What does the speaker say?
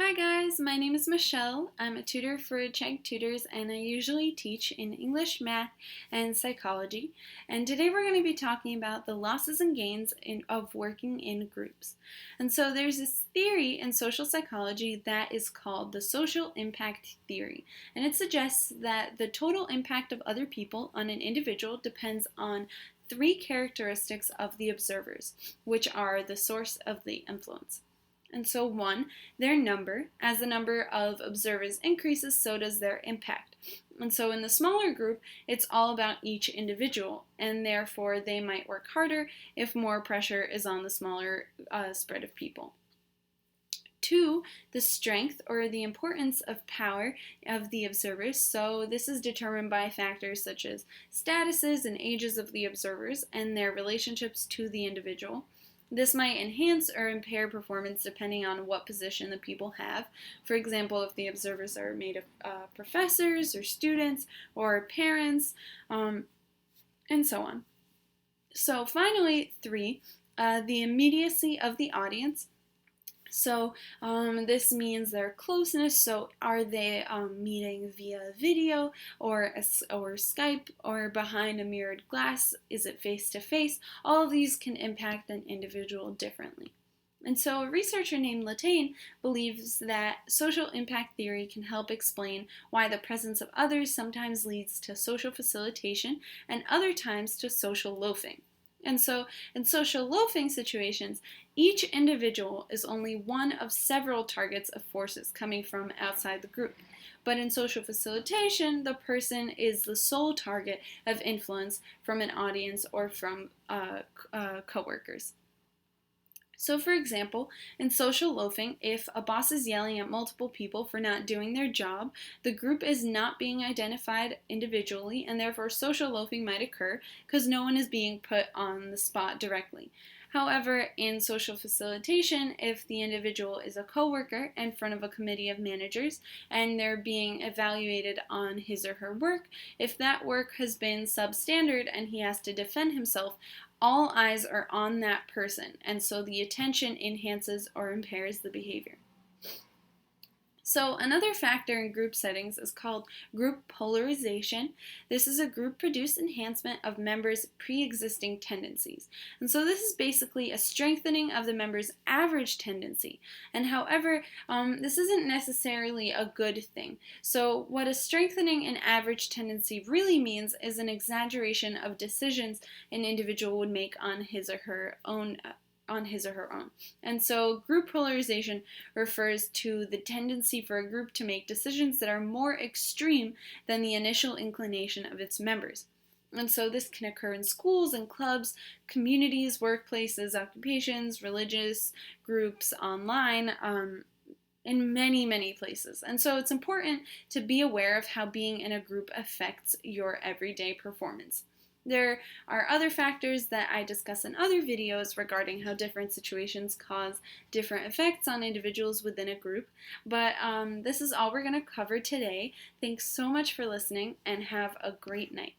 Hi guys, my name is Michelle. I'm a tutor for Chegg Tutors and I usually teach in English, math, and psychology. And today we're going to be talking about the losses and gains of working in groups. And so there's this theory in social psychology that is called the social impact theory. And it suggests that the total impact of other people on an individual depends on three characteristics of the observers, which are the source of the influence. And so one, their number. As the number of observers increases, so does their impact. And so in the smaller group, it's all about each individual, and therefore they might work harder if more pressure is on the smaller spread of people. Two, the strength or the importance of power of the observers. So this is determined by factors such as statuses and ages of the observers and their relationships to the individual. This might enhance or impair performance depending on what position the people have. For example, if the observers are made of professors or students or parents, and so on. So finally, three, the immediacy of the audience. So this means their closeness. So are they meeting via video or Skype or behind a mirrored glass? Is it face to face? All of these can impact an individual differently. And so a researcher named Latane believes that social impact theory can help explain why the presence of others sometimes leads to social facilitation and other times to social loafing. And so in social loafing situations, each individual is only one of several targets of forces coming from outside the group. But in social facilitation, the person is the sole target of influence from an audience or from coworkers. So for example, in social loafing, if a boss is yelling at multiple people for not doing their job, the group is not being identified individually, and therefore social loafing might occur because no one is being put on the spot directly. However, in social facilitation, if the individual is a coworker in front of a committee of managers and they're being evaluated on his or her work, if that work has been substandard and he has to defend himself, all eyes are on that person, and so the attention enhances or impairs the behavior. So another factor in group settings is called group polarization. This is a group-produced enhancement of members' pre-existing tendencies. And so this is basically a strengthening of the member's average tendency. And however, this isn't necessarily a good thing. So what a strengthening an average tendency really means is an exaggeration of decisions an individual would make on his or her own. And so group polarization refers to the tendency for a group to make decisions that are more extreme than the initial inclination of its members. And so this can occur in schools and clubs, communities, workplaces, occupations, religious groups, online, in many, many places. And so it's important to be aware of how being in a group affects your everyday performance. There are other factors that I discuss in other videos regarding how different situations cause different effects on individuals within a group, but this is all we're going to cover today. Thanks so much for listening and have a great night.